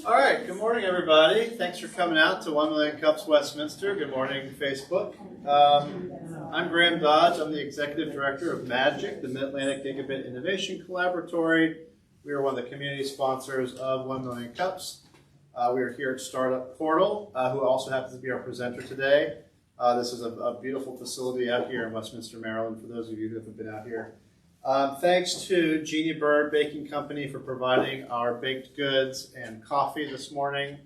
All right, good morning, everybody. Thanks for coming out to 1 Million Cups Westminster. Good morning, Facebook. I'm Graham Dodge. I'm the Executive Director of MAGIC, the Mid-Atlantic Gigabit Innovation Collaboratory. We are one of the community sponsors of 1 Million Cups. We are here at Startup Portal, who also happens to be our presenter today. This is a beautiful facility out here in Westminster, Maryland, for those of you who haven't been out here. Thanks to Jeannie Bird Baking Company for providing our baked goods and coffee this morning.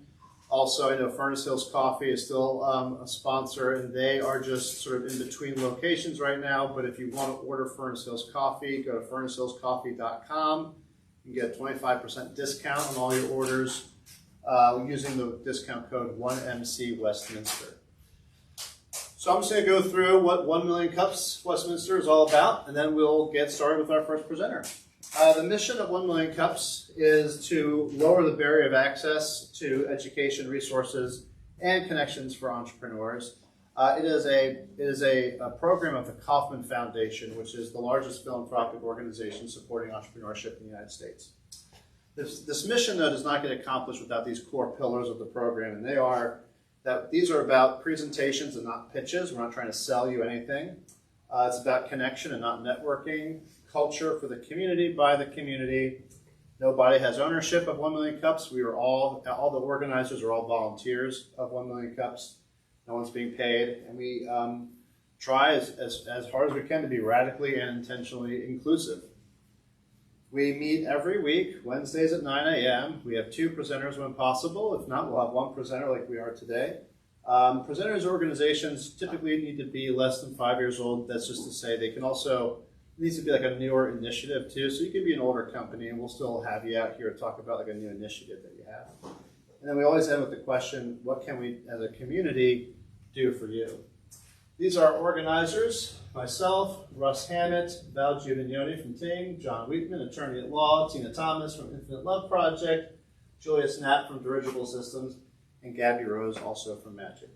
Also, I know Furnace Hills Coffee is still a sponsor, and they are just sort of in between locations right now. But if you want to order Furnace Hills Coffee, go to furnacehillscoffee.com. You can get a 25% discount on all your orders using the discount code 1MC Westminster. So I'm just going to go through what 1 Million Cups Westminster is all about, and then we'll get started with our first presenter. The mission of 1 Million Cups is to lower the barrier of access to education, resources, and connections for entrepreneurs. It is a program of the Kauffman Foundation, which is the largest philanthropic organization supporting entrepreneurship in the United States. This mission, though, does not get accomplished without these core pillars of the program, and they are that these are about presentations and not pitches. We're not trying to sell you anything. It's about connection and not networking. Culture for the community, by the community. Nobody has ownership of 1 Million Cups. We are all the organizers are all volunteers of 1 Million Cups. No one's being paid. And we try as hard as we can to be radically and intentionally inclusive. We meet every week, Wednesdays at 9 a.m. We have 2 presenters when possible. If not, we'll have 1 presenter like we are today. Presenters organizations typically need to be less than 5 years old. That's just to say they can also, it needs to be like a newer initiative too. So you could be an older company and we'll still have you out here to talk about like a new initiative that you have. And then we always end with the question, what can we as a community do for you? These are organizers, myself, Russ Hammett, Val Giovannioni from Ting, John Wheatman, attorney at law, Tina Thomas from Infinite Love Project, Julius Knapp from Dirigible Systems, and Gabby Rose also from MAGIC.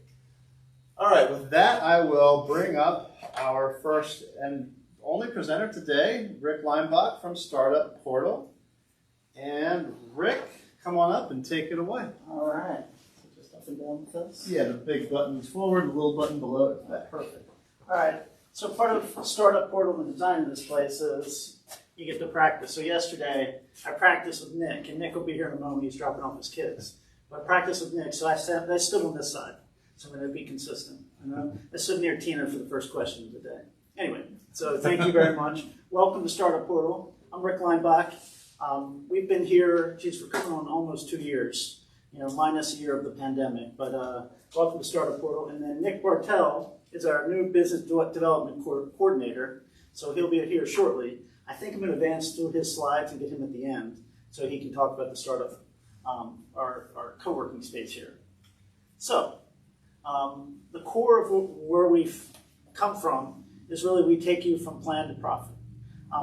All right, with that, I will bring up our first and only presenter today, Rick Leinbach from Startup Portal. And Rick, come on up and take it away. All right. Up and down with this? Yeah, the big button's forward, the little button below it back. Perfect. All right. So part of Startup Portal and the design of this place is you get to practice. So yesterday I practiced with Nick, and Nick will be here in a moment. He's dropping off his kids. But I practiced with Nick, so I stood on this side. So I'm going to be consistent. I stood near Tina for the first question of the day. Anyway, so thank you very much. Welcome to Startup Portal. I'm Rick Leinbach. We've been here, we're coming on almost 2 years. Minus a year of the pandemic, but welcome to Startup Portal. And then Nick Bartel is our new business development coordinator, so he'll be here shortly. I think I'm going to advance through his slides and get him at the end so he can talk about the startup, our co-working space here. So the core of where we've come from is really we take you from plan to profit.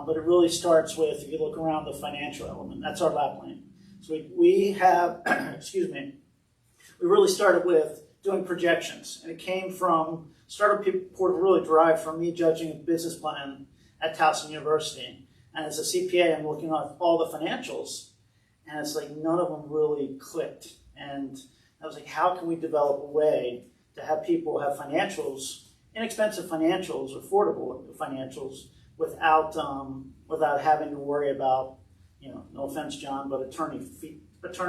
But it really starts with, if you look around the financial element, that's our lap lane. So we have, we really started with doing projections. And it came from, Startup Portal really derived from me judging a business plan at Towson University. And as a CPA, I'm looking at all the financials. And it's like none of them really clicked. And I was like, how can we develop a way to have people have financials, inexpensive financials, affordable financials, without having to worry about, no offense, John, but attorney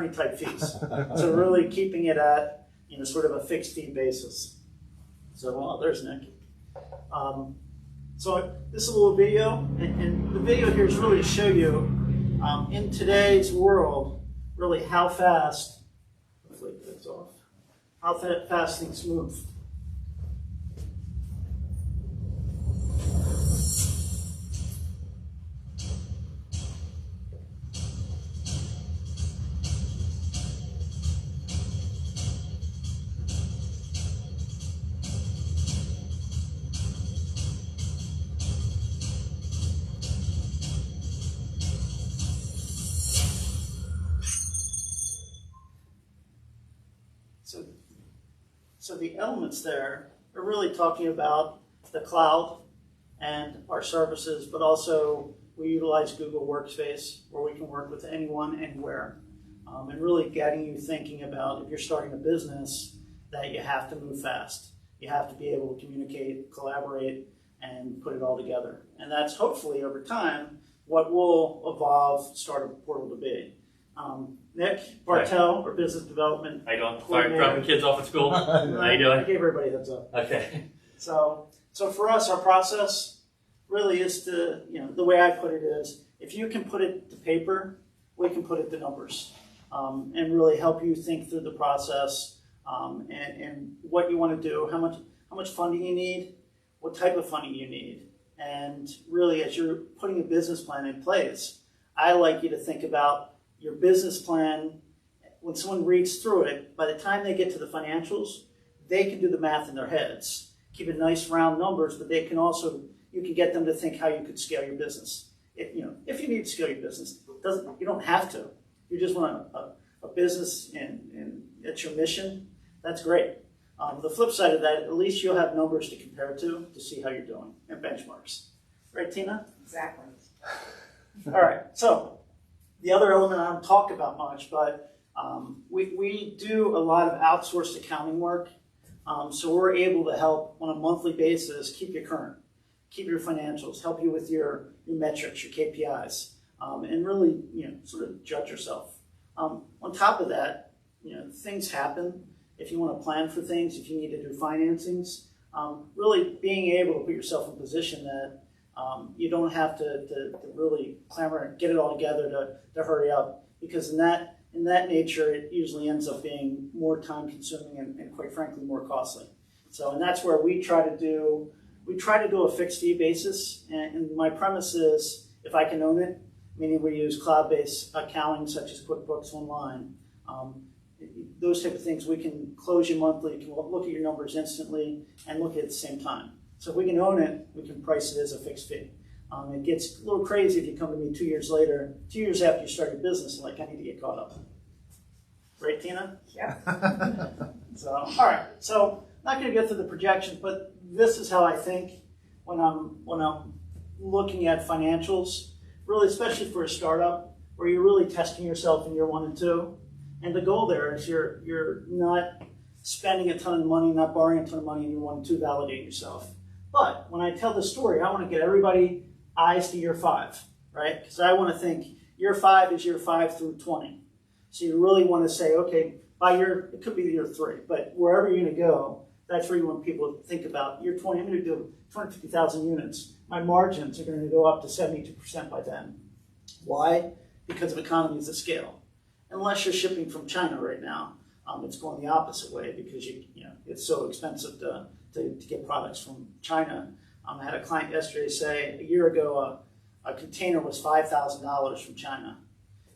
type fees. So really keeping it at, sort of a fixed fee basis. So, there's Nick. So this is a little video, and the video here is really to show you, in today's world, really how fast, hopefully it gets off, how fast things move. So the elements there are really talking about the cloud and our services, but also we utilize Google Workspace where we can work with anyone, anywhere. and really getting you thinking about if you're starting a business that you have to move fast. You have to be able to communicate, collaborate, and put it all together. And that's hopefully over time what will evolve Startup Portal to be. Nick Bartel, our business development. How you doing? Sorry, dropping kids off at school. How you doing? I gave everybody a heads up. Okay. So for us, our process really is to, the way I put it is, if you can put it to paper, we can put it to numbers, and really help you think through the process, and what you want to do, how much funding you need, what type of funding you need, and really as you're putting a business plan in place, I like you to think about your business plan. When someone reads through it, by the time they get to the financials, they can do the math in their heads. Keep it nice round numbers, but they can also, you can get them to think how you could scale your business. If you need to scale your business, you don't have to. You just want a business and it's your mission, that's great. The flip side of that, at least you'll have numbers to compare to see how you're doing and benchmarks. Right, Tina? Exactly. All right, so the other element I don't talk about much, but we do a lot of outsourced accounting work. So we're able to help on a monthly basis keep you current, keep your financials, help you with your metrics, your KPIs, and really sort of judge yourself. On top of that, things happen. If you want to plan for things, if you need to do financings, really being able to put yourself in a position that you don't have to really clamor and get it all together to hurry up, because in that nature, it usually ends up being more time consuming and quite frankly more costly. So, and that's where we try to do a fixed fee basis, and my premise is if I can own it, meaning we use cloud-based accounting such as QuickBooks Online, those type of things, we can close you monthly, you can look at your numbers instantly and look at it at the same time. So if we can own it, we can price it as a fixed fee. It gets a little crazy if you come to me 2 years later, 2 years after you start your business, like I need to get caught up. Right, Tina? Yeah. So, all right. So, not going to get to the projections, but this is how I think when I'm looking at financials, really, especially for a startup, where you're really testing yourself in year 1 and 2. And the goal there is you're not spending a ton of money, not borrowing a ton of money in year 1 and 2, validating yourself. But when I tell the story, I want to get everybody eyes to year 5, right? Because I want to think year 5 is year 5 through 20. So you really want to say, okay, by it could be year 3, but wherever you're going to go, that's where you want people to think about year 20. I'm going to do 250,000 units. My margins are going to go up to 72% by then. Why? Because of economies of scale. Unless you're shipping from China right now, it's going the opposite way because it's so expensive to get products from China. I had a client yesterday say a year ago a container was $5,000 from China.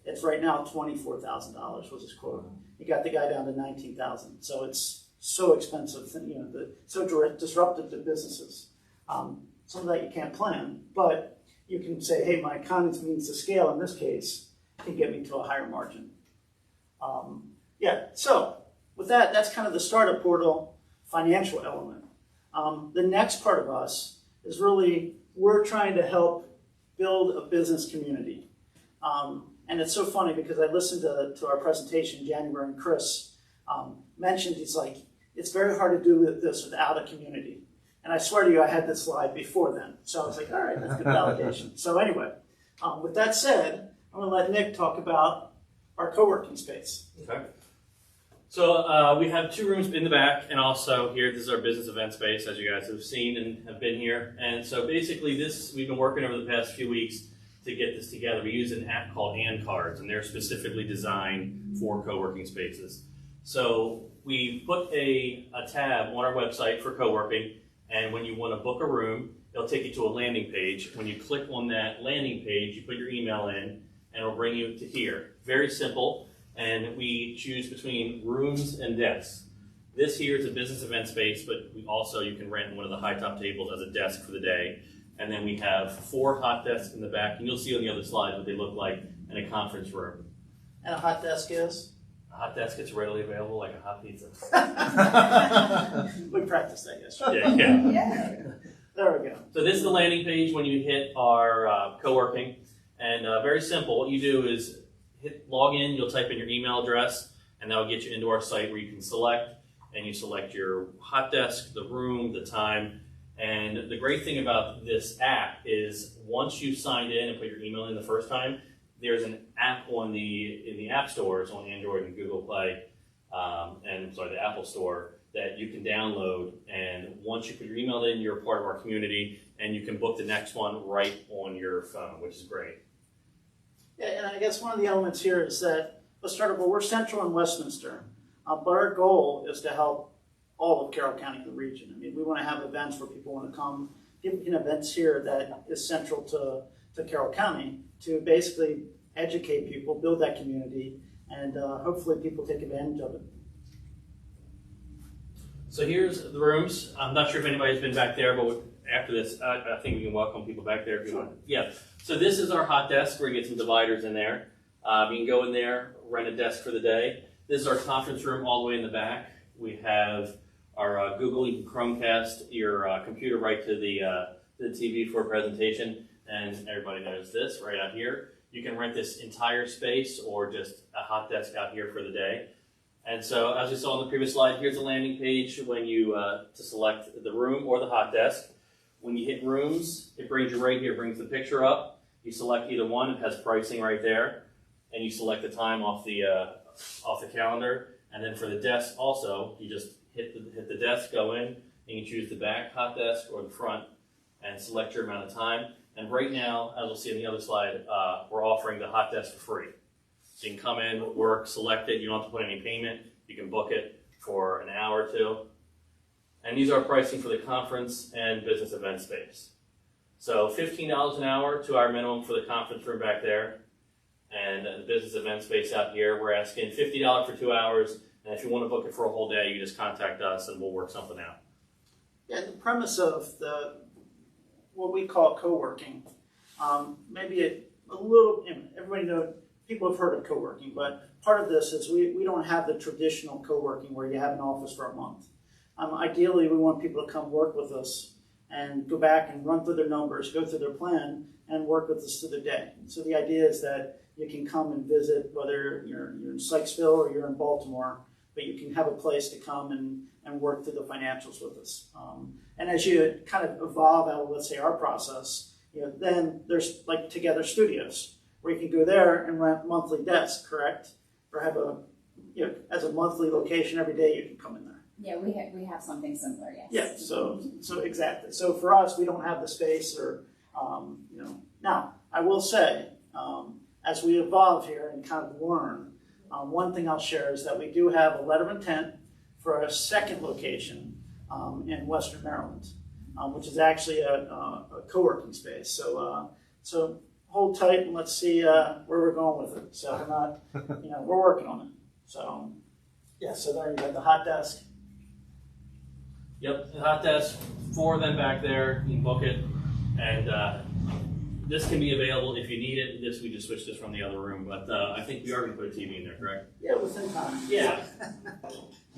It's right now $24,000 was his quote. He got the guy down to $19,000. So it's so expensive, so disruptive to businesses. Some of that you can't plan, but you can say, hey, my economies means to scale in this case can get me to a higher margin. So with that, that's kind of the Startup Portal financial element. The next part of us is really, we're trying to help build a business community. And it's so funny because I listened to our presentation in January, and Chris mentioned, he's like, it's very hard to do this without a community. And I swear to you, I had this slide before then. So I was like, all right, that's good validation. So anyway, with that said, I'm going to let Nick talk about our co-working space. Okay. So we have 2 rooms in the back, and also here, this is our business event space, as you guys have seen and have been here. And so basically we've been working over the past few weeks to get this together. We use an app called Cards, and they're specifically designed for co-working spaces. So we put a tab on our website for co-working, and when you want to book a room, it'll take you to a landing page. When you click on that landing page, you put your email in, and it'll bring you to here. Very simple, and we choose between rooms and desks. This here is a business event space, but you can rent one of the high top tables as a desk for the day. And then we have 4 hot desks in the back, and you'll see on the other slide what they look like in a conference room. And a hot desk is? A hot desk is readily available like a hot pizza. We practiced that yesterday. Yeah. Yeah. There we go. So this is the landing page when you hit our co-working. And very simple, what you do is hit log in, you'll type in your email address, and that will get you into our site where you can select, and you select your hot desk, the room, the time. And the great thing about this app is once you signed in and put your email in the first time, there's an app in the app stores on Android and Google Play, the Apple Store, that you can download. And once you put your email in, you're a part of our community, and you can book the next one right on your phone, which is great. Yeah, and I guess one of the elements here is that, let's start off, well, we're central in Westminster, but our goal is to help all of Carroll County, the region. I mean, we want to have events where people want to come, events here that is central to Carroll County to basically educate people, build that community, and hopefully people take advantage of it. So here's the rooms. I'm not sure if anybody's been back there, but after this, I think we can welcome people back there if you want. Yeah. So this is our hot desk where you get some dividers in there. You can go in there, rent a desk for the day. This is our conference room all the way in the back. We have our Google, you can Chromecast your computer right to the TV for a presentation, and everybody knows this right out here. You can rent this entire space or just a hot desk out here for the day. And so, as we saw on the previous slide, here's a landing page when you to select the room or the hot desk. When you hit rooms, it brings you right here, brings the picture up. You select either one, it has pricing right there, and you select the time off the calendar. And then for the desk also, you just hit the desk, go in, and you choose the back hot desk or the front, and select your amount of time. And right now, as we'll see on the other slide, we're offering the hot desk for free. So you can come in, work, select it. You don't have to put any payment. You can book it for an hour or two. And these are pricing for the conference and business event space. So $15 an hour, 2 hour minimum for the conference room back there. And the business event space out here, we're asking $50 for 2 hours. And if you want to book it for a whole day, you just contact us and we'll work something out. Yeah, the premise of what we call co-working, maybe a little, everybody knows, people have heard of co-working, but part of this is we don't have the traditional co-working where you have an office for a month. Ideally, we want people to come work with us and go back and run through their numbers, go through their plan, and work with us through the day. So the idea is that you can come and visit, whether you're in Sykesville or you're in Baltimore, but you can have a place to come and work through the financials with us. And as you kind of evolve out of, let's say, our process, then there's like Together Studios, where you can go there and rent monthly desks, correct? Or have as a monthly location every day you can come in there. Yeah, we have something similar, yes. Yeah, so exactly. So for us, we don't have the space or, Now, I will say, as we evolve here and kind of learn, one thing I'll share is that we do have a letter of intent for a second location in Western Maryland, which is actually a co-working space. So hold tight and let's see where we're going with it. So we're not, we're working on it. So yeah, so there you go, the hot desk. Yep, the hot desk, 4 of them back there, you can book it, and this can be available if you need it. We just switched this from the other room, but I think we are going to put a TV in there, correct? Yeah, within time. Yeah.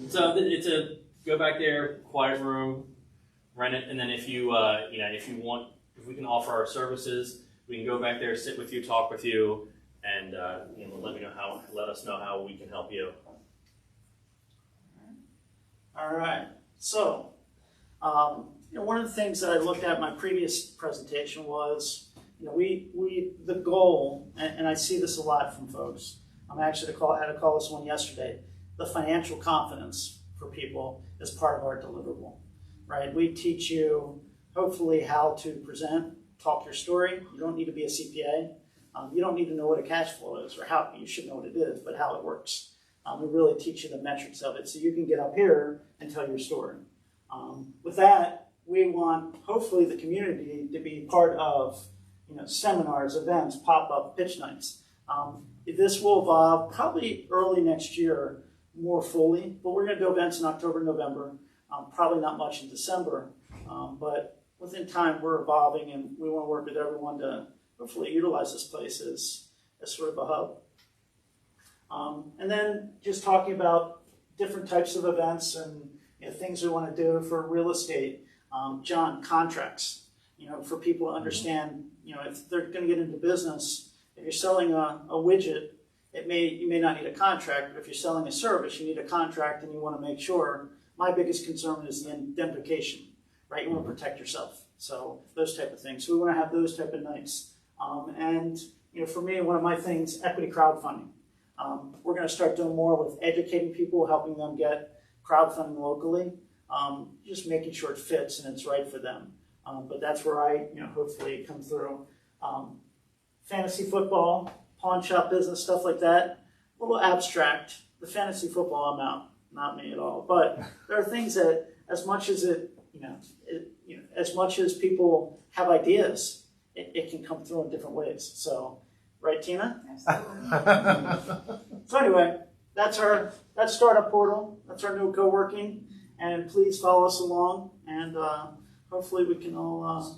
So it's a go back there, quiet room, rent it, and then if you if we can offer our services, we can go back there, sit with you, talk with you, and let us know how we can help you. All right. So, one of the things that I looked at in my previous presentation was, the goal, and I see this a lot from folks. I had to call this one yesterday. The financial confidence for people is part of our deliverable, right? We teach you hopefully how to present, talk your story. You don't need to be a CPA. You don't need to know what a cash flow is, or how you should know what it is, but how it works. We really teach you the metrics of it so you can get up here and tell your story. With that, we want hopefully the community to be part of seminars, events, pop-up pitch nights. This will evolve probably early next year more fully, but we're going to do events in October, November, probably not much in December, but within time we're evolving and we want to work with everyone to hopefully utilize this place as sort of a hub. And then just talking about different types of events and things we want to do for real estate. John, contracts, for people to understand, if they're going to get into business, if you're selling a widget, you may not need a contract, but if you're selling a service, you need a contract, and you want to make sure. My biggest concern is the indemnification, right? You want to protect yourself, so those type of things. So we want to have those type of nights. And for me, one of my things, equity crowdfunding. We're going to start doing more with educating people, helping them get crowdfunding locally, just making sure it fits and it's right for them. But that's where I, hopefully come through. Fantasy football, pawn shop business, stuff like that, a little abstract. The fantasy football, I'm out, not me at all. But there are things that, as much as as much as people have ideas, it can come through in different ways. So, right, Tina? Absolutely. So anyway, that's Startup Portal. That's our new co-working, and please follow us along, and hopefully we can all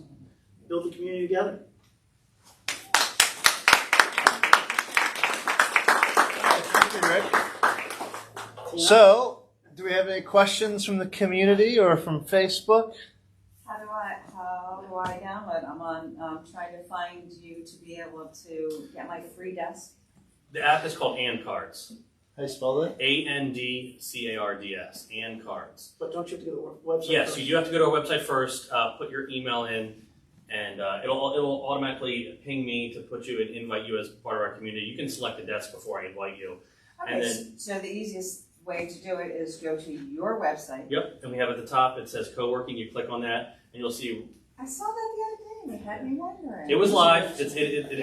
build the community together. Thank you, Rick. So, do we have any questions from the community or from Facebook? How do I download? I'm on trying to find you to be able to get my free desk. The app is called And Cards. How do you spell that? ANDCARDS. And Cards. But don't you have to go to the website? Yes, first? you do have to go to our website first, put your email in, and it'll automatically ping me to put you and invite you as part of our community. You can select a desk before I invite you. Okay, And then- so the easiest way to do it is go to your website. Yep, and we have at the top, it says co-working. You click on that, and you'll see I saw that the other day and it had me wondering. it was live. It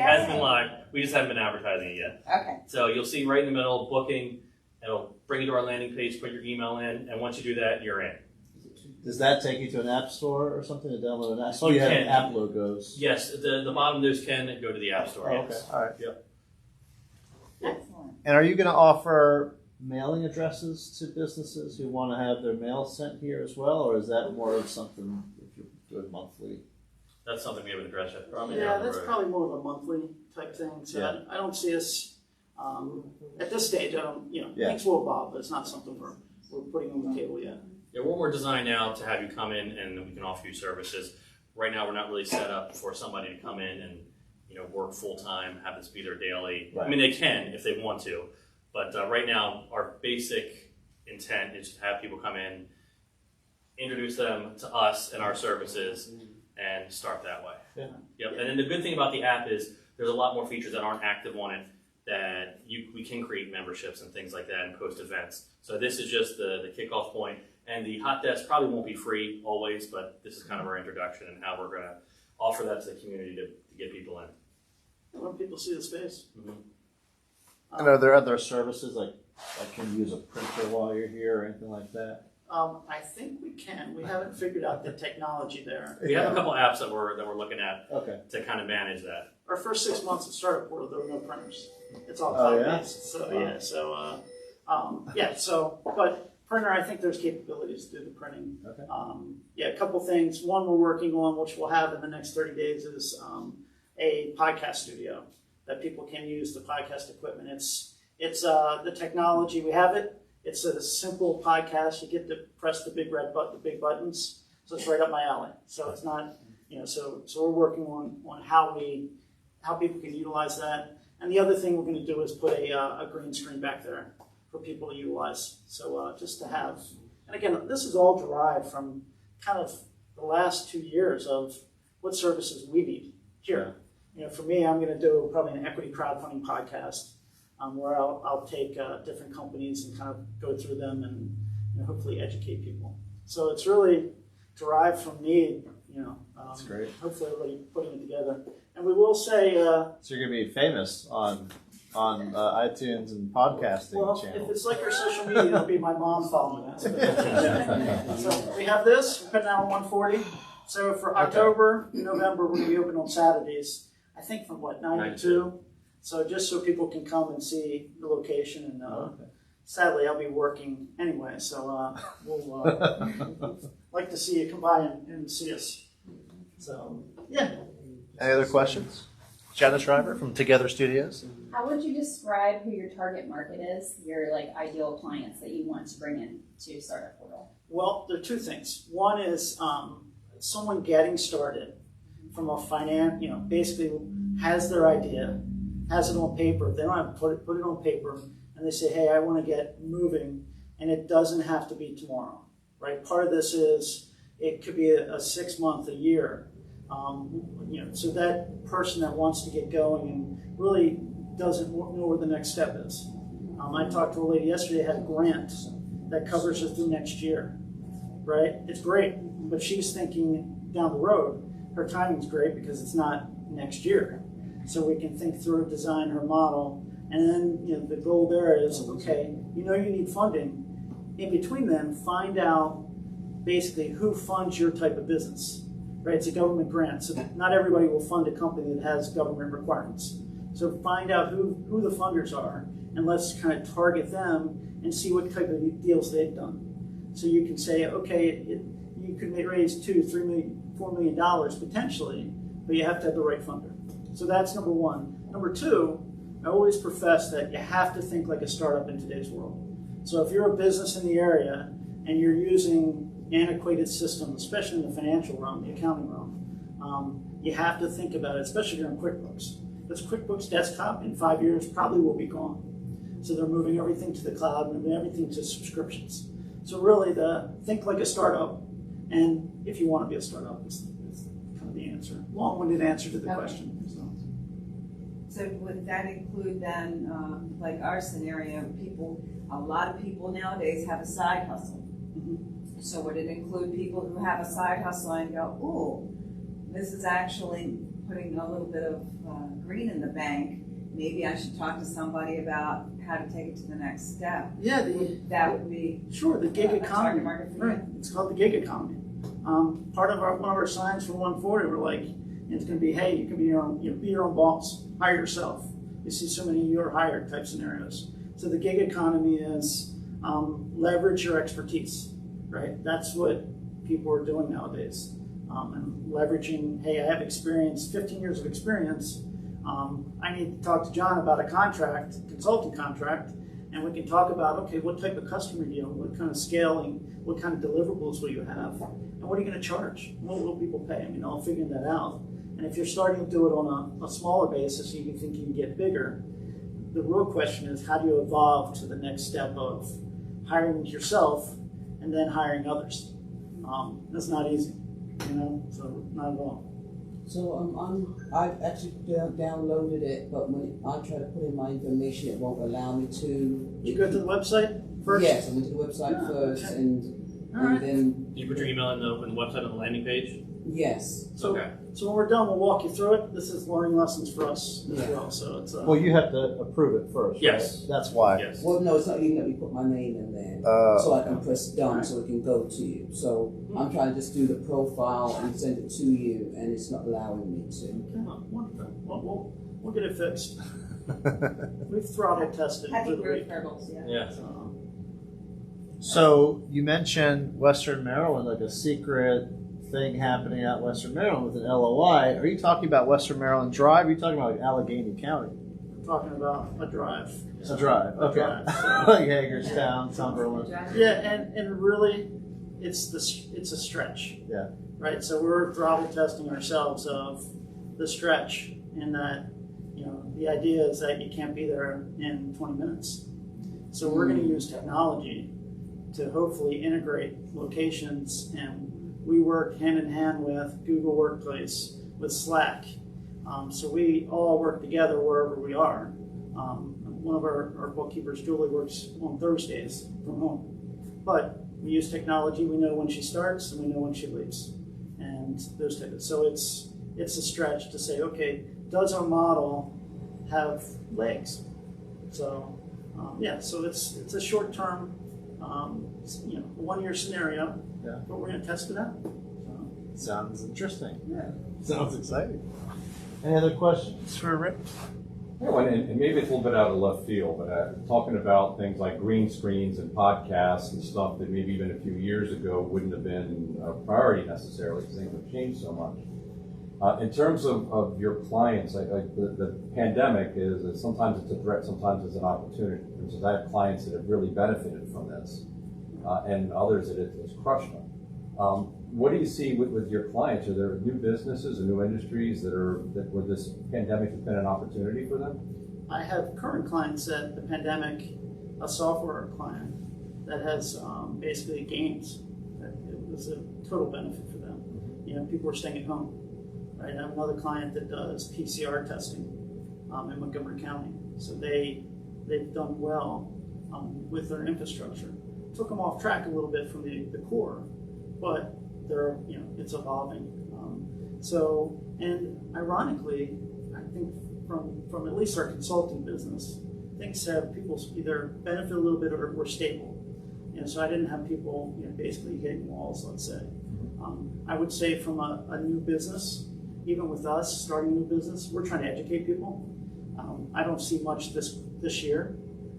has been Yay. live. We just haven't been advertising it yet. Okay. So you'll see right in the middle, booking. It'll bring you to our landing page, put your email in, and once you do that, you're in. Does that take you to an app store or something to download an app? I saw You you had can. app logos. Yes, the bottom of those can go to the App Store. Oh, Yes. okay. All right. Excellent. And are you going to offer mailing addresses to businesses who want to have their mail sent here as well, or is that more of something if you're doing monthly? That's something we haven't addressed yet. Probably Yeah, down the that's road. probably more of a monthly type thing. So Yeah. I don't see us at this stage. I don't, Yeah. things will evolve, but it's not something we're putting on the table yet. Yeah, we're designed now to have you come in and we can offer you services. Right now, we're not really set up for somebody to come in and work full time, have this be their daily. Right. I mean, they can if they want to, but right now, our basic intent is to have people come in, introduce them to us and our services, and start that way. Yeah. Yep. And then the good thing about the app is there's a lot more features that aren't active on it that we can create memberships and things like that and post events. So this is just the kickoff point. And the hot desk probably won't be free always, but this is kind of our introduction and how we're going to offer that to the community to get people in. When people see the space. Mhm. And are there other services like can you use a printer while you're here or anything like that? I think we can. We haven't figured out the technology there. We have a couple apps that we're looking at Okay. to kind of manage that. Our first 6 months of Startup Portal, there were no printers. It's all Oh, cloud-based. So but printer, I think there's capabilities to do the printing. Okay. A couple things. One we're working on, which we'll have in the next 30 days, is a podcast studio that people can use the podcast equipment. It's the technology. We have it. It's a simple podcast. You get to press the big red button, the big buttons. So it's right up my alley. So it's not, so we're working on how people can utilize that. And the other thing we're going to do is put a green screen back there for people to utilize. So just to have, and again, this is all derived from kind of the last 2 years of what services we need here. For me, I'm going to do probably an equity crowdfunding podcast where I'll take different companies and kind of go through them and hopefully educate people. So it's really derived from need. That's great. Hopefully, everybody putting it together. And we will say, So you're going to be famous on iTunes and podcasting well, if channels. it's like our social media, it'll be my mom following us. So we have this. We're putting out on 140. So for October, November, we're going to be open on Saturdays. I think from 9 to 2. So just so people can come and see the location. And sadly, I'll be working anyway. So we'll like to see you come by and see us. So yeah. Any other questions? Jenna Shriver from Together Studios. How would you describe who your target market is, your ideal clients that you want to bring in to Startup Portal? Well, there are two things. One is someone getting started from a basically has their idea, has it on paper, if they don't have to put it on paper, and they say, hey, I want to get moving, and it doesn't have to be tomorrow, right? Part of this is, it could be a 6 month, a year, so that person that wants to get going and really doesn't know where the next step is. I talked to a lady yesterday, had a grant that covers her through next year, right? It's great, but she's thinking down the road. Her timing's great because it's not next year. So we can think through, design her model, and then the goal there is, okay, you need funding. In between them, find out basically who funds your type of business, right? It's a government grant, so not everybody will fund a company that has government requirements. So find out who the funders are, and let's kind of target them and see what type of deals they've done. So you can say, okay, you could raise $2, $3 million, $4 million potentially, but you have to have the right funder. So that's number one. Number two, I always profess that you have to think like a startup in today's world. So if you're a business in the area and you're using antiquated systems, especially in the financial realm, the accounting realm, you have to think about it, especially during QuickBooks. Because QuickBooks Desktop in 5 years probably will be gone. So they're moving everything to the cloud, moving everything to subscriptions. So really, think like a startup, and if you want to be a startup, is kind of the answer. Long-winded answer to the question. So would that include then, like our scenario, a lot of people nowadays have a side hustle. Mm-hmm. So would it include people who have a side hustle and go, ooh, this is actually putting a little bit of green in the bank. Maybe I should talk to somebody about how to take it to the next step. Yeah, that would be sure, the gig a economy. target market for Right, it's called the gig economy. Part of one of our signs for 140, we're like, it's going to be, hey, you can be your own boss, hire yourself. You see so many you're hired type scenarios. So the gig economy is leverage your expertise, right? That's what people are doing nowadays. And leveraging, hey, I have experience, 15 years of experience. I need to talk to John about a consulting contract, and we can talk about, okay, what type of customer do you have, what kind of scaling, what kind of deliverables will you have, and what are you going to charge? What will people pay? I'll figure that out. And if you're starting to do it on a smaller basis, you can think you can get bigger. The real question is, how do you evolve to the next step of hiring yourself and then hiring others? That's not easy, so not at all. So I've actually downloaded it, but when I try to put in my information, it won't allow me to. Did you go to the website first? Yes, I went to the website first, okay. and Alright. then Did you put your email in the website on the landing page? yes. Okay. So when we're done, we'll walk you through it. This is learning lessons for us as Yeah. well. So it's Well, you have to approve it first, Yes. right? That's why. Yes. Well, no, it's not even let me put my name in there, so I can press done, so it can go to you. So I'm trying to just do the profile and send it to you, and it's not allowing me to. okay, wonderful. Well, we'll get it fixed. We've throttle tested happy through the growth week. hurdles, yeah. Yeah. So you mentioned Western Maryland, like a secret thing happening out in Western Maryland with an LOI. Are you talking about Western Maryland Drive? Or are you talking about like Allegheny County? We're talking about a drive. It's a drive. A Okay. drive, so- Like Hagerstown, Cumberland. Yeah, and really, it's a stretch. Yeah. Right. So we're throttle testing ourselves of the stretch, in that the idea is that you can't be there in 20 minutes. So we're going to use technology to hopefully integrate locations, and we work hand in hand with Google Workplace, with Slack. So we all work together wherever we are. One of our bookkeepers, Julie, works on Thursdays from home. But we use technology. We know when she starts and we know when she leaves, and those types. So it's a stretch to say, okay, does our model have legs? So so it's a short term, 1 year scenario. Yeah. But we're going to test it out. So, Sounds interesting. yeah. Sounds exciting. Any other questions for Rick? Yeah, and maybe it's a little bit out of left field, but talking about things like green screens and podcasts and stuff that maybe even a few years ago wouldn't have been a priority necessarily because things have changed so much. In terms of your clients, the pandemic is sometimes it's a threat, sometimes it's an opportunity. And so I have clients that have really benefited from this, and others that it's crushed them. What do you see with your clients? Are there new businesses or new industries where this pandemic has been an opportunity for them? I have current clients that the pandemic, a software client that has basically gains. It was a total benefit for them. People were staying at home. Right? I have another client that does PCR testing in Montgomery County. So they've done well with their infrastructure. Took them off track a little bit from the core, but it's evolving. And ironically, I think from at least our consulting business, things have people either benefit a little bit or were stable. So I didn't have people basically hitting walls, let's say. I would say from a new business, even with us starting a new business, we're trying to educate people. I don't see much this year.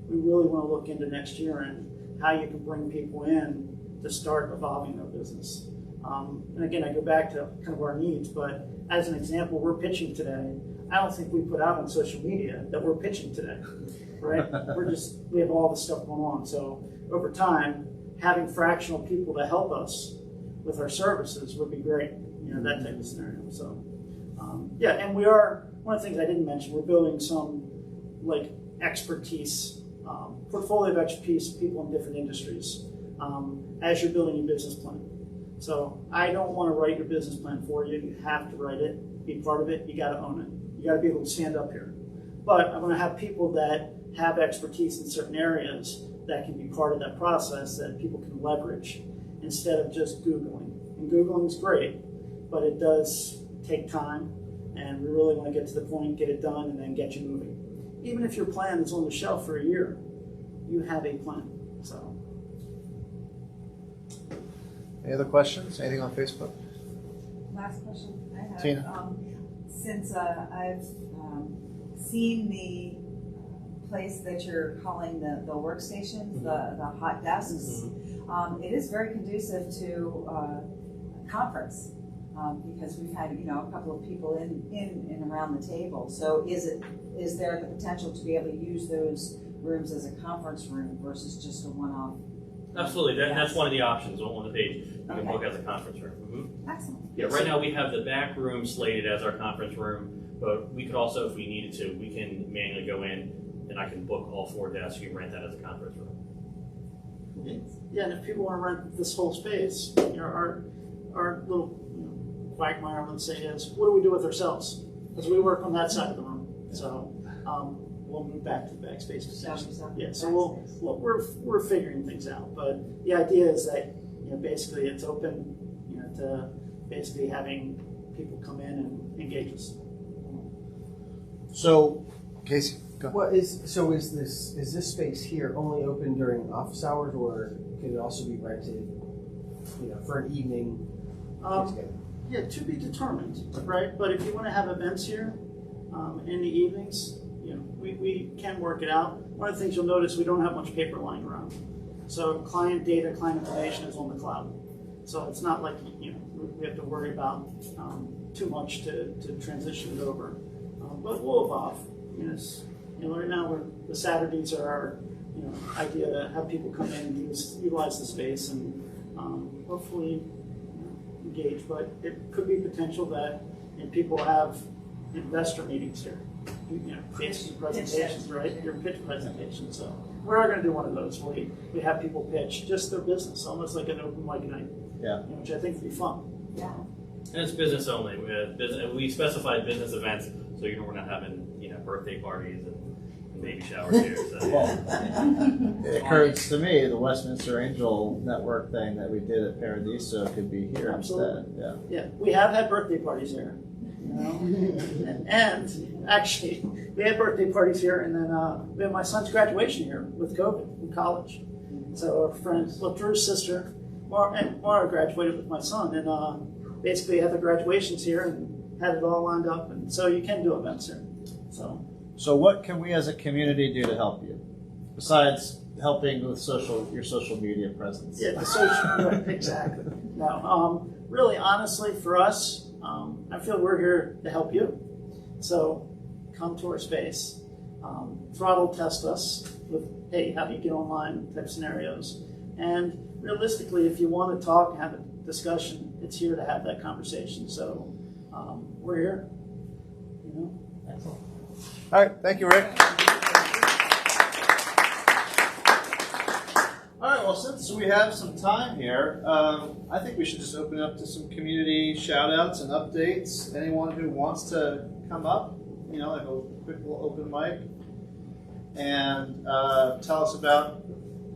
We really want to look into next year and how you can bring people in to start evolving their business. And again, I go back to kind of our needs, but as an example, we're pitching today. I don't think we put out on social media that we're pitching today, right? We have all this stuff going on. So over time, having fractional people to help us with our services would be great, that type of scenario. So, and we are, one of the things I didn't mention, we're building some expertise, portfolio of expertise, people in different industries, as you're building your business plan. So I don't want to write your business plan for you. You have to write it, be part of it. You got to own it. You got to be able to stand up here. But I want to have people that have expertise in certain areas that can be part of that process that people can leverage instead of just Googling. And Googling is great, but it does take time, and we really want to get to the point, get it done, and then get you moving. Even if your plan is on the shelf for a year, you have a plan. So. Any other questions? Anything on Facebook? Last question I have. Tina. Since I've seen the place that you're calling the workstations, the hot desks, it is very conducive to conference because we've had a couple of people in and around the table. So is there the potential to be able to use those rooms as a conference room versus just a one-off? Absolutely, that's one of the options on the page. You can book as a conference room. Mm-hmm. Excellent. Yeah, right now we have the back room slated as our conference room, but we could also, if we needed to, we can manually go in and I can book all 4 desks. You can rent that as a conference room. Yeah, and if people want to rent this whole space, our little quagmire, let's say, is what do we do with ourselves? Because we work on that side of the room. So we'll move back to the backspace position. Yeah, so we're figuring things out. But the idea is that basically it's open to basically having people come in and engage us. So, Casey, go. What is this space here only open during office hours, or could it also be rented, for an evening? Yeah, to be determined, right? But if you want to have events here in the evenings, we can work it out. One of the things you'll notice, we don't have much paper lying around. So client data, client information is on the cloud. So it's not like we have to worry about too much to transition it over. But we'll evolve. Right now the Saturdays are our idea to have people come in and utilize the space and hopefully engage. But it could be potential that people have investor meetings here. Basically presentations, right? Your pitch presentations. So we are going to do one of those. We have people pitch just their business, almost like an open mic night. Yeah. Which I think would be fun. Yeah. And it's business only. We specified business events, so we're not having birthday parties and baby showers here. So. Well, it occurs to me the Westminster Angel Network thing that we did at Paradiso could be here Absolutely. instead. Yeah, we have had birthday parties here. And actually, we had birthday parties here, and then we had my son's graduation here with COVID in college. So our friend, Drew's sister, Mara graduated with my son, and basically had the graduations here and had it all lined up. And so you can do events here. So what can we as a community do to help you, besides helping with your social media presence? Yeah, the social, right, exactly. No, really, honestly, for us, I feel we're here to help you. So come to our space, throttle test us with, hey, how do you get online type scenarios. And realistically, if you want to talk and have a discussion, it's here to have that conversation. So we're here. You know. Excellent. All right, thank you, Rick. All right, well, since we have some time here, I think we should just open up to some community shout-outs and updates. Anyone who wants to come up, you know, like a quick little open mic, and tell us about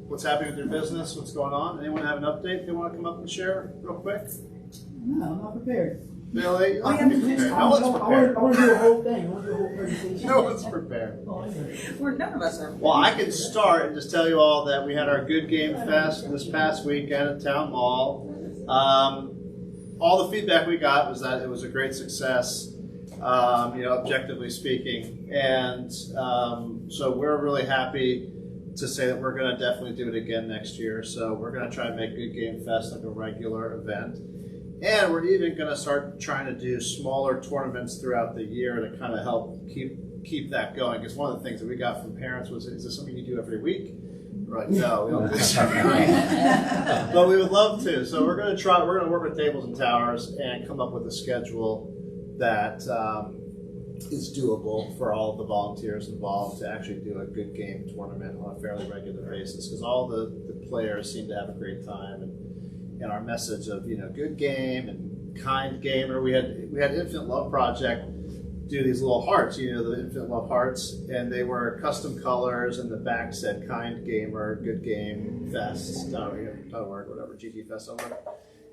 what's happening with their business, what's going on. Anyone have an update they want to come up and share real quick? No, I'm not prepared. Billy, I no one's prepared. want to do a whole thing. I want to do a whole presentation. No one's prepared. None of us are. Well, I can start and just tell you all that we had our Good Game Fest this past weekend at Town Hall. All the feedback we got was that it was a great success, you know, objectively speaking. And so we're really happy to say that we're going to definitely do it again next year. So we're going to try and make Good Game Fest like a regular event. And we're even going to start trying to do smaller tournaments throughout the year to kind of help keep that going. Because one of the things that we got from parents was, is this something you do every week? We're like, no, we don't do this every week. But we would love to. So we're going to work with Tables and Towers and come up with a schedule that is doable for all of the volunteers involved to actually do a good game tournament on a fairly regular basis. Because all the players seem to have a great time. And our message of, you know, good game and kind gamer. We had Infant Love Project do these little hearts, you know, the Infant Love hearts, and they were custom colors, and the back said kind gamer, good game fest, .org, whatever, GT Fest over.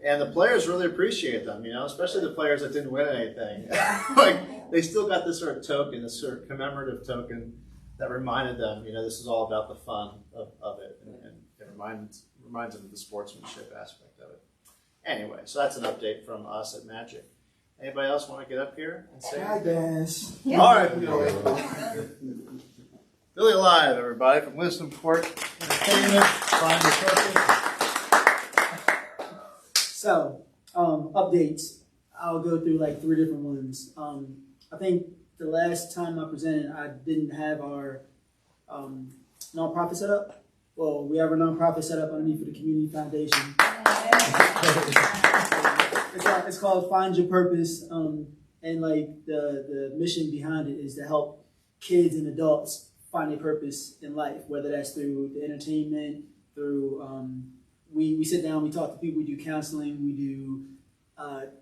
And the players really appreciate them, you know, especially the players that didn't win anything. Like, they still got this sort of token, this sort of commemorative token that reminded them, you know, this is all about the fun of it, and it reminds them of the sportsmanship aspect of it. Anyway, so that's an update from us at Magic. Anybody else want to get up here and say? I guess. All right, Billy. Billy Live, everybody, from Wisdomport Entertainment. Find your purpose. So, updates. I'll go through like 3 different ones. I think the last time I presented, I didn't have our nonprofit set up. Well, we have a nonprofit set up underneath for the community foundation. It's called Find Your Purpose, and like the mission behind it is to help kids and adults find their purpose in life, whether that's through the entertainment, through we sit down, we talk to people, we do counseling,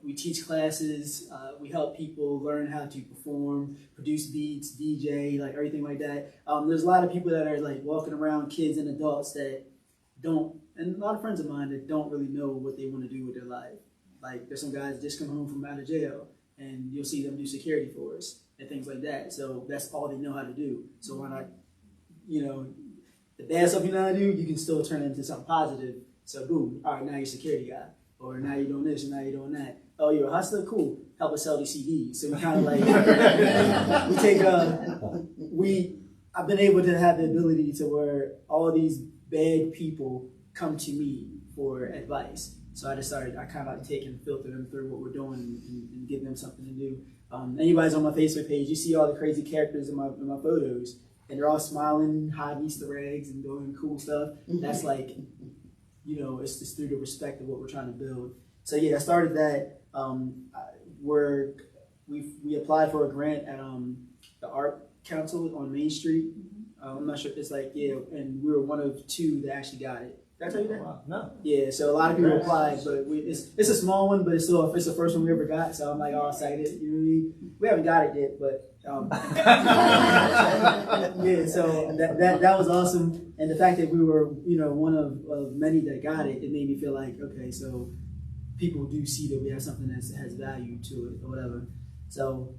we teach classes, we help people learn how to perform, produce beats, DJ, like everything like that. There's a lot of people that are like walking around, kids and adults that don't, and a lot of friends of mine that don't really know what they want to do with their life. Like there's some guys that just come home from out of jail, and you'll see them do security for us and things like that. So that's all they know how to do. So why not, you know, the bad stuff you know how to do, you can still turn it into something positive. So boom, all right, now you're a security guy. Or now you're doing this, or now you're doing that. Oh, you're a hustler? Cool. Help us sell these CDs. So we kind of like, I've been able to have the ability to where all of these bad people come to me for advice. So I kind of like take and filter them through what we're doing and give them something to do. Anybody's on my Facebook page, you see all the crazy characters in my photos, and they're all smiling, hiding Easter eggs and doing cool stuff. That's like, you know, it's just through the respect of what we're trying to build. So yeah, I started that. We applied for a grant at the Art Council on Main Street. I'm not sure if it's like, yeah, and we were one of 2 that actually got it. Did I tell you that? Wow. No. Yeah, so a lot of people applied, but it's a small one, but it's the first one we ever got. So I'm like all excited. You know what I mean? We haven't got it yet, but yeah. So that was awesome, and the fact that we were, you know, one of many that got it, it made me feel like, okay, so people do see that we have something that has value to it or whatever. So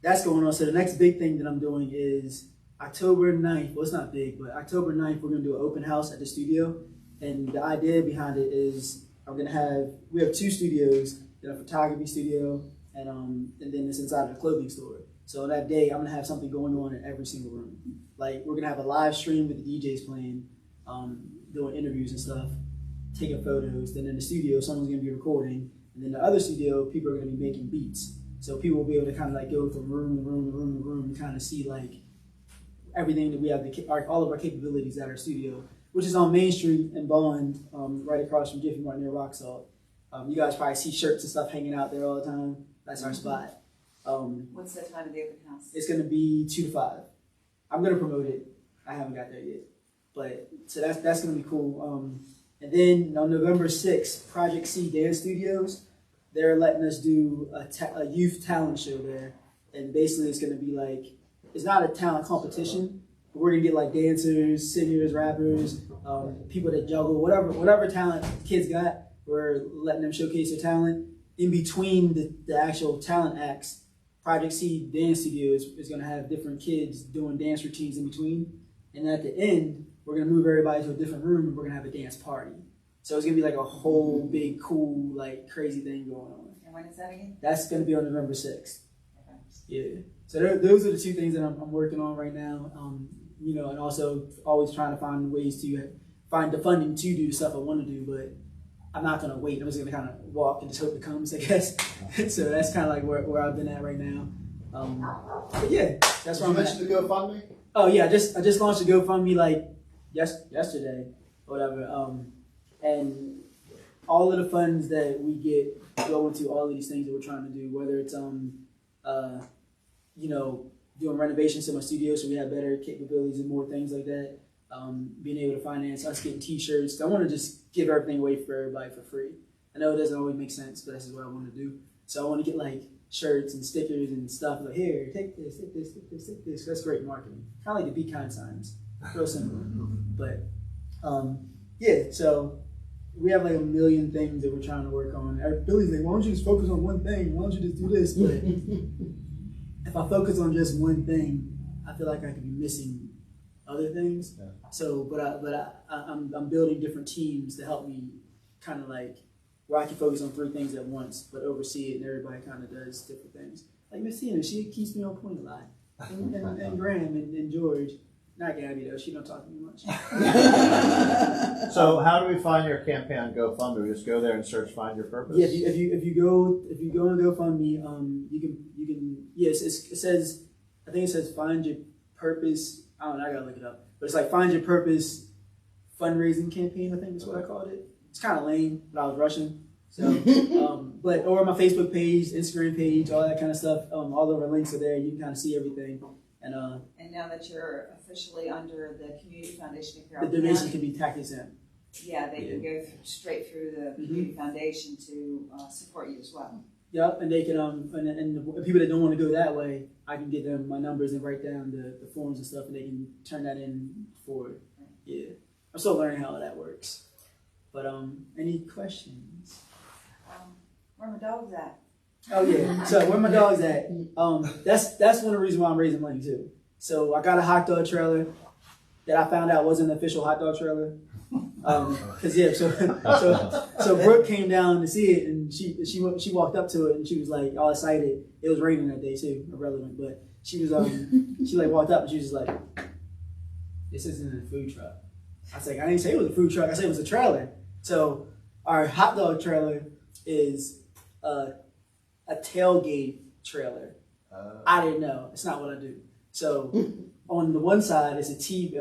that's going on. So the next big thing that I'm doing is October 9th. Well, it's not big, but October 9th we're gonna do an open house at the studio. And the idea behind it is we have 2 studios, a photography studio, and then it's inside of a clothing store. So that day, I'm gonna have something going on in every single room. Like we're gonna have a live stream with the DJs playing, doing interviews and stuff, taking photos. Then in the studio, someone's gonna be recording, and then the other studio, people are gonna be making beats. So people will be able to kind of like go from room to room to room to room and kind of see like everything that we have, all of our capabilities at our studio. which is on Main Street in Bond, right across from Jiffy Mart near Rock Salt. You guys probably see shirts and stuff hanging out there all the time. That's our spot. What's the time of the open house? It's going to be 2 to 5. I'm going to promote it. I haven't got there yet. But so that's going to be cool. And then on November 6th, Project C Dance Studios, they're letting us do a youth talent show there. And basically it's going to be like, it's not a talent competition, but we're going to get like dancers, singers, rappers, people that juggle, whatever talent kids got, we're letting them showcase their talent. In between the actual talent acts, Project C Dance Studios is going to have different kids doing dance routines in between. And at the end, we're going to move everybody to a different room and we're going to have a dance party. So it's going to be like a whole big, cool, like crazy thing going on. And when is that again? That's going to be on November 6th. Yeah. So those are the 2 things that I'm working on right now. You know, and also always trying to find ways to find the funding to do the stuff I want to do, but I'm not going to wait. I'm just going to kind of walk and just hope it comes, I guess. So that's kind of like where I've been at right now. But yeah, that's where I'm at. Did you mention the GoFundMe? Oh yeah, I just launched a GoFundMe like yesterday or whatever. And all of the funds that we get go into all of these things that we're trying to do, whether it's you know, doing renovations to my studio so we have better capabilities and more things like that. Being able to finance us getting t-shirts. I want to just give everything away for everybody for free. I know it doesn't always make sense, but this is what I want to do. So I want to get like shirts and stickers and stuff like, here, take this, take this, take this, take this. That's great marketing. Kind of like the Be Kind signs. Real simple. But yeah, so we have like a million things that we're trying to work on. Billy's like, why don't you just focus on one thing? Why don't you just do this? But if I focus on just one thing, I feel like I could be missing other things. Yeah. So, I'm building different teams to help me kind of like where I can focus on 3 things at once, but oversee it, and everybody kind of does different things. Like Miss Tina, she keeps me on point a lot, and Graham and George. Not Gabby though; she don't talk to me much. So, how do we find your campaign on GoFundMe? We just go there and search "Find Your Purpose." Yeah, if you go on GoFundMe, you can. Yes, it says. I think it says "Find Your Purpose." I don't know. I gotta look it up, but it's like "Find Your Purpose" fundraising campaign. I think that's what I called it. It's kind of lame, but I was rushing. So, or my Facebook page, Instagram page, all that kind of stuff. All of our links are there. You can kind of see everything. And now that you're officially under the Community Foundation of the Carroll donation County, can be tax exempt. yeah, they can go straight through the Community Foundation to support you as well. Yep, and they can and the people that don't want to go that way, I can get them my numbers and write down the forms and stuff, and they can turn that in for. Yeah, I'm still learning how that works. But any questions? Where my dog's at? Oh yeah. So where my dog's at? That's one of the reasons why I'm raising money too. So I got a hot dog trailer that I found out wasn't an official hot dog trailer. Cause yeah, so Brooke came down to see it, and she walked up to it and she was like all excited. It was raining that day too, irrelevant, but she was she like walked up and she was just like, "This isn't a food truck." I was like, "I didn't say it was a food truck. I said it was a trailer." So our hot dog trailer is a tailgate trailer. I didn't know. It's not what I do. So on the one side is a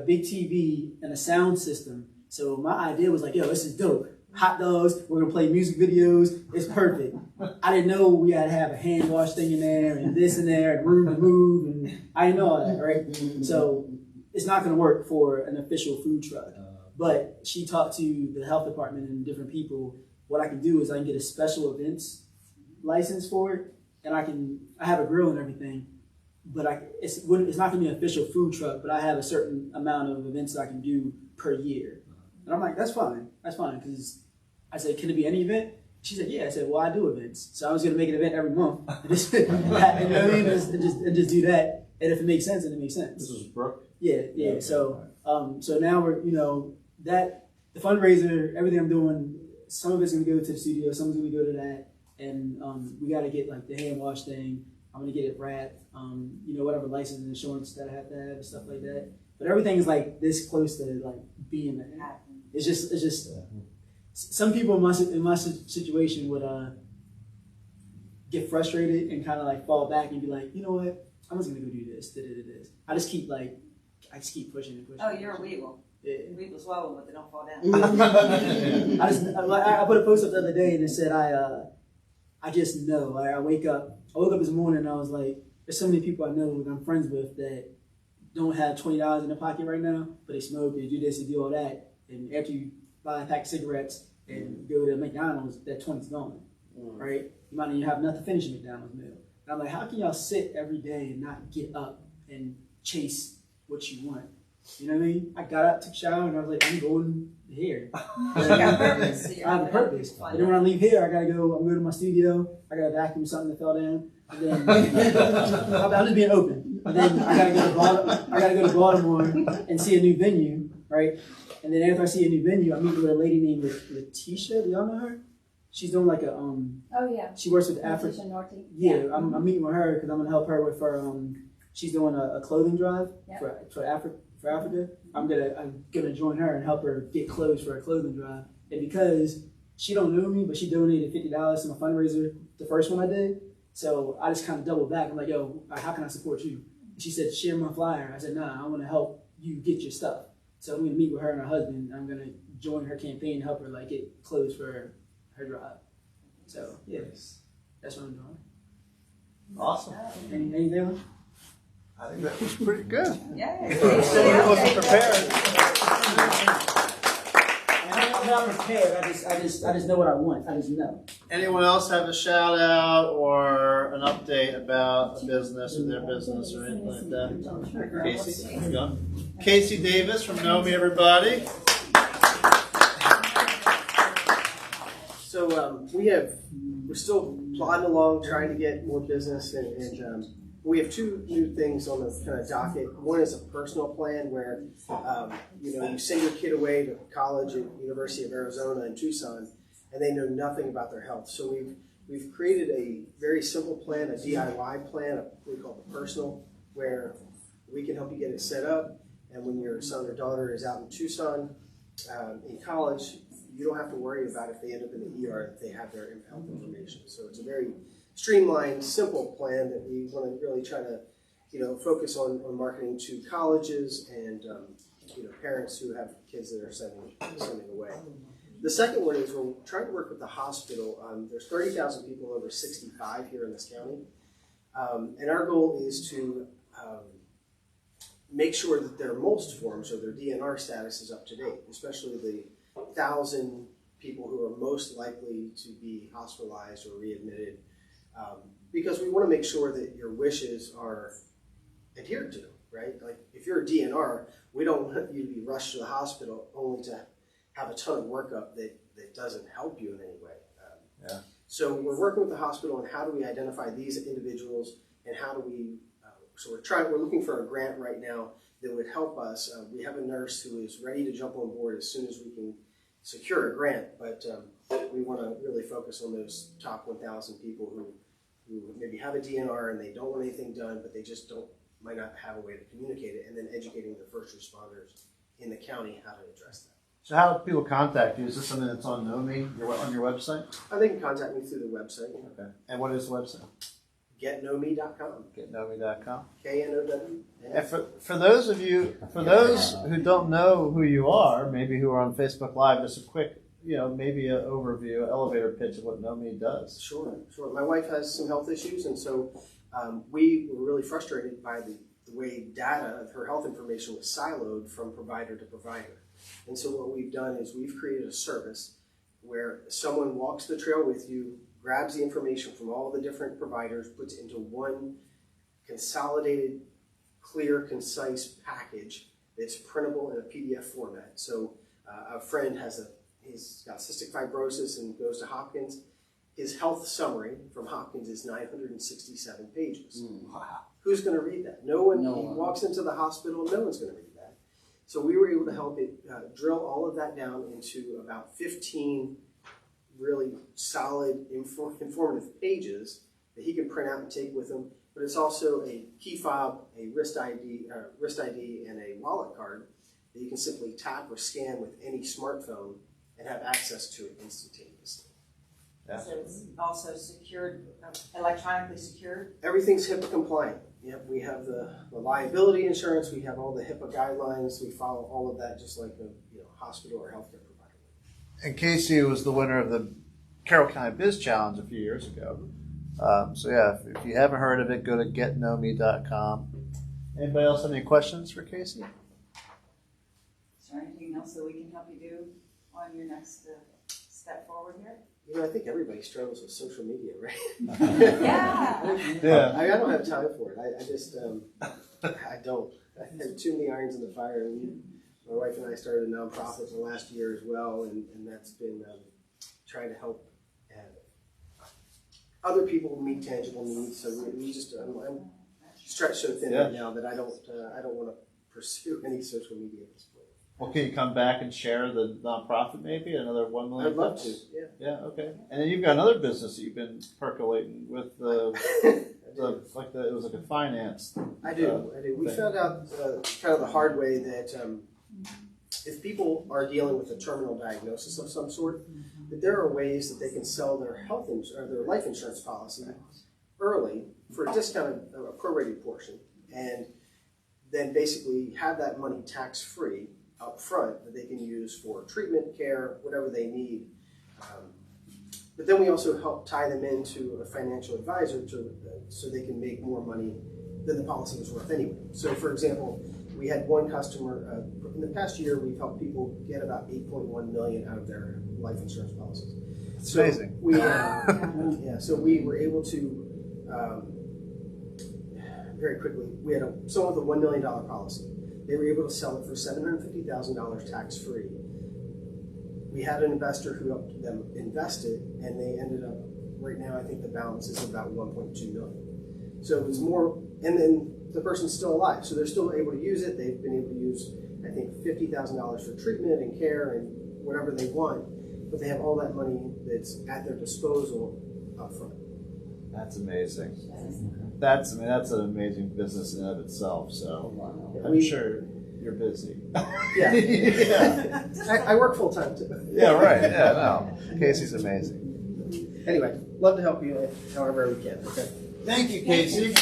big TV and a sound system. So my idea was like, yo, this is dope. Hot dogs, we're gonna play music videos, it's perfect. I didn't know we had to have a hand wash thing in there and this in there and room to move, and I didn't know all that, right? So it's not gonna work for an official food truck. But she talked to the health department and different people. What I can do is I can get a special events license for it, and I have a grill and everything, but it's not gonna be an official food truck, but I have a certain amount of events that I can do per year. And I'm like, that's fine, because I said, can it be any event? She said, yeah. I said, well, I do events, so I was gonna make an event every month, and just, you know what I mean, and just do that, and if it makes sense, then it makes sense. This is Brooke? Yeah. Okay. So now we're, that the fundraiser, everything I'm doing, some of it's gonna go to the studio, some of it's gonna go to that, and we gotta get like the hand wash thing. I'm gonna get it wrapped, whatever license and insurance that I have to have and stuff like that. But everything is like this close to like being there. It's just some people in my situation would get frustrated and kind of like fall back and be like, you know what, I'm just gonna go do this. I just keep pushing and pushing. Oh, you're a weevil. Yeah. We was swallowing, but they don't fall down. I put a post up the other day and it said I just know. Like, I woke up this morning and I was like, there's so many people I know that I'm friends with that don't have $20 in their pocket right now, but they smoke, they do this, they do all that, and after you buy a pack of cigarettes and go to McDonald's, that 20's gone, right? You might not even have enough to finish a McDonald's meal. And I'm like, how can y'all sit every day and not get up and chase what you want? You know what I mean? I got up, took a shower, and I was like, I'm going here. You got purpose. So I have a purpose. And then when I leave here, I'm going to my studio, I gotta vacuum something that fell down. And then I'm just being open. And then I gotta go to Baltimore and see a new venue, right? And then after I see a new venue, I'm meeting with a lady named Letitia. Do y'all know her? She's doing like a Oh yeah. she works with Africa. Letitia Norty. Yeah, I'm meeting with her because I'm gonna help her with her. She's doing a clothing drive Yeah. for Africa. I'm gonna join her and help her get clothes for a clothing drive. And because she don't know me, but she donated $50 to my fundraiser, the first one I did. So I just kind of doubled back. I'm like, yo, how can I support you? And she said, share my flyer. I said, nah, I want to help you get your stuff. So I'm gonna meet with her and her husband. I'm gonna join her campaign and help her like get clothes for her drive. So yeah, that's what I'm doing. Awesome. Anything else? I think that was pretty good. Yeah. Someone wasn't prepared. I'm not prepared. I just know what I want. I just know. Anyone else have a shout out or an update about a business or their business or anything like that? Casey, there you go. Casey Davis from Know Me, everybody. So we're still plodding along, trying to get more business, and we have two new things on the kind of docket. One is a personal plan where you send your kid away to college at University of Arizona in Tucson, and they know nothing about their health. So we've created a very simple plan, a DIY plan, we call it personal, where we can help you get it set up. And when your son or daughter is out in Tucson in college, you don't have to worry about if they end up in the ER if they have their health information. So it's a very streamlined, simple plan that we want to really try to, focus on marketing to colleges and parents who have kids that are sending away. The second one is we're trying to work with the hospital. There's 30,000 people over 65 here in this county, and our goal is to make sure that their MOLST forms or their DNR status is up to date, especially the 1,000 people who are most likely to be hospitalized or readmitted, because we want to make sure that your wishes are adhered to, right? Like if you're a DNR, we don't want you to be rushed to the hospital only to have a ton of workup that doesn't help you in any way. So we're working with the hospital on how do we identify these individuals and how do we, we're looking for a grant right now that would help us. We have a nurse who is ready to jump on board as soon as we can secure a grant, but we want to really focus on those top 1,000 people who maybe have a DNR and they don't want anything done, but they just might not have a way to communicate it, and then educating the first responders in the county how to address that. So how do people contact you? Is this something that's on Know Me, on your website? They can contact me through the website. Okay. And what is the website? GetKnowMe.com. GetKnowMe.com. KNOW. And for those who don't know who you are, maybe who are on Facebook Live, just a quick, maybe an overview, an elevator pitch of what Know Me does. Sure. My wife has some health issues, and so we were really frustrated by the way data of her health information was siloed from provider to provider. And so what we've done is we've created a service where someone walks the trail with you, grabs the information from all the different providers, puts it into one consolidated, clear, concise package that's printable in a PDF format. So a friend he's got cystic fibrosis and goes to Hopkins. His health summary from Hopkins is 967 pages. Wow. Who's going to read that? No one. No He one. walks into the hospital, no one's going to read that. So we were able to help it drill all of that down into about 15 really solid, informative pages that he can print out and take with him. But it's also a key fob, a wrist ID, and a wallet card that you can simply tap or scan with any smartphone and have access to it instantaneously. Yeah. So it's also secured, electronically secured. Everything's HIPAA compliant. Yep, we have the liability insurance, we have all the HIPAA guidelines, we follow all of that just like a hospital or healthcare provider. And Casey was the winner of the Carroll County Biz Challenge a few years ago. So yeah, if you haven't heard of it, go to getknowme.com. Anybody else have any questions for Casey? Is there anything else that we can help you do on your next step forward here? I think everybody struggles with social media, right? Yeah. Yeah. I don't have time for it. I just, I don't. I have too many irons in the fire. And my wife and I started a nonprofit in the last year as well, and that's been trying to help other people meet tangible needs. So we just, I'm stretched so thin right now that I don't want to pursue any social media at this point. Well, can you come back and share the nonprofit maybe? Another 1 million? I'd love bucks? to, yeah. Yeah, okay. And then you've got another business that you've been percolating with it was like a finance. I do. We thing. found out kind of the hard way that if people are dealing with a terminal diagnosis of some sort, that there are ways that they can sell their their life insurance policy early for a discounted, a prorated portion, and then basically have that money tax-free up front that they can use for treatment, care, whatever they need. But then we also help tie them into a financial advisor so they can make more money than the policy was worth anyway. So for example, we had one customer, in the past year we've helped people get about $8.1 million out of their life insurance policies. It's So amazing. so we were able to, very quickly, we had someone with a $1 million policy. They were able to sell it for $750,000 tax-free. We had an investor who helped them invest it, and they ended up, right now I think the balance is about $1.2 million. So it was more, and then the person's still alive, so they're still able to use it. They've been able to use, I think, $50,000 for treatment and care and whatever they want, but they have all that money that's at their disposal up front. That's amazing. That's an amazing business in and of itself. So I'm sure you're busy. Yeah. I work full time too. Yeah, right. Yeah, no. Casey's amazing. Anyway, love to help you however we can. Okay. Thank you, Casey.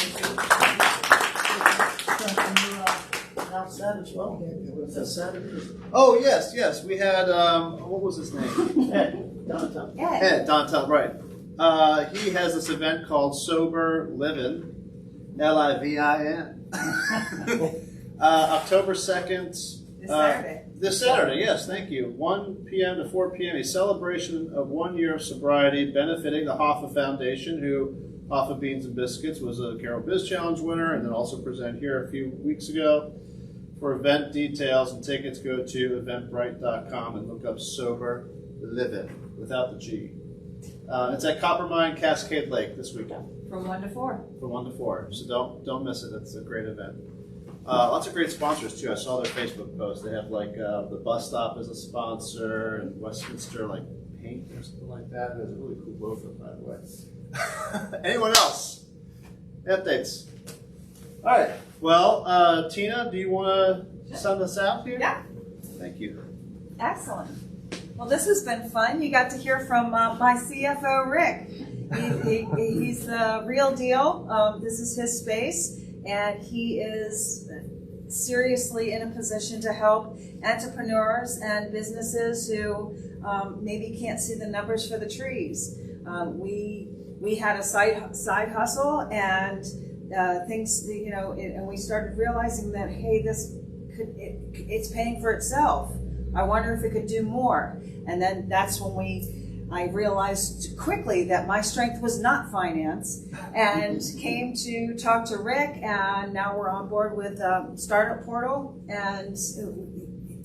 Outside as well. That's Saturday. Oh yes. We had what was his name? Ed, downtown. Ed Dontel, right. He has this event called Sober Livin', Livin. October 2nd. This Saturday. This Saturday, yes, thank you. 1 p.m. to 4 p.m. A celebration of 1 year of sobriety benefiting the Hoffa Foundation, who Hoffa Beans and Biscuits was a Carroll Biz Challenge winner and then also presented here a few weeks ago. For event details and tickets, go to eventbrite.com and look up Sober Livin' without the G. It's at Coppermine Cascade Lake this weekend. From 1 to 4. From 1 to 4. So don't miss it. It's a great event. Lots of great sponsors too. I saw their Facebook post. They have like the bus stop as a sponsor and Westminster like paint or something like that. It has a really cool logo, by the way. Anyone else? Updates. All right. Well, Tina, do you want to send us out here? Yeah. Thank you. Excellent. Well, this has been fun. You got to hear from my CFO, Rick. He's the real deal. This is his space, and he is seriously in a position to help entrepreneurs and businesses who maybe can't see the numbers for the trees. We had a side hustle and things, and we started realizing that, hey, it's paying for itself. I wonder if it could do more. And then that's when I realized quickly that my strength was not finance, and came to talk to Rick, and now we're on board with Startup Portal, and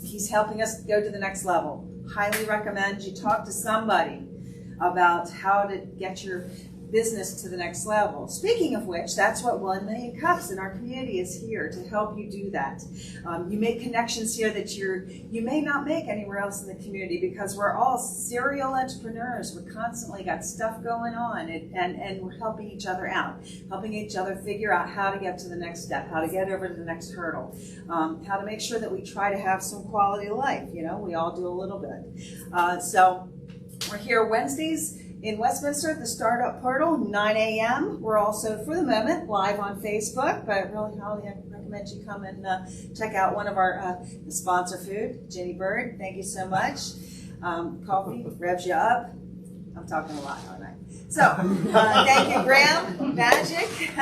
he's helping us go to the next level. Highly recommend you talk to somebody about how to get your business to the next level. Speaking of which, that's what 1 Million Cups in our community is here to help you do that. You make connections here that you may not make anywhere else in the community, because we're all serial entrepreneurs. We're constantly got stuff going on, and we're helping each other out, helping each other figure out how to get to the next step, how to get over to the next hurdle, how to make sure that we try to have some quality of life. We all do a little bit. So we're here Wednesdays in Westminster at the Startup Portal, 9 a.m. We're also, for the moment, live on Facebook, but really highly recommend you come and check out one of our sponsor food, Jenny Bird. Thank you so much. Coffee revs you up. I'm talking a lot, aren't I? So, thank you, Graham, Magic.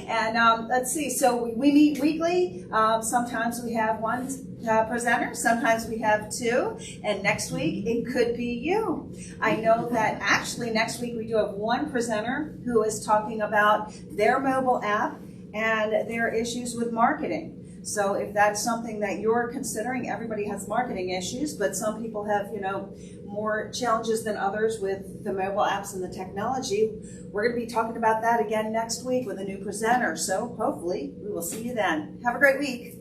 And let's see, so we meet weekly. Sometimes we have one presenter, sometimes we have two, and next week it could be you. I know that actually next week we do have one presenter who is talking about their mobile app and their issues with marketing. So if that's something that you're considering, everybody has marketing issues, but some people have, more challenges than others with the mobile apps and the technology. We're going to be talking about that again next week with a new presenter. So hopefully we will see you then. Have a great week.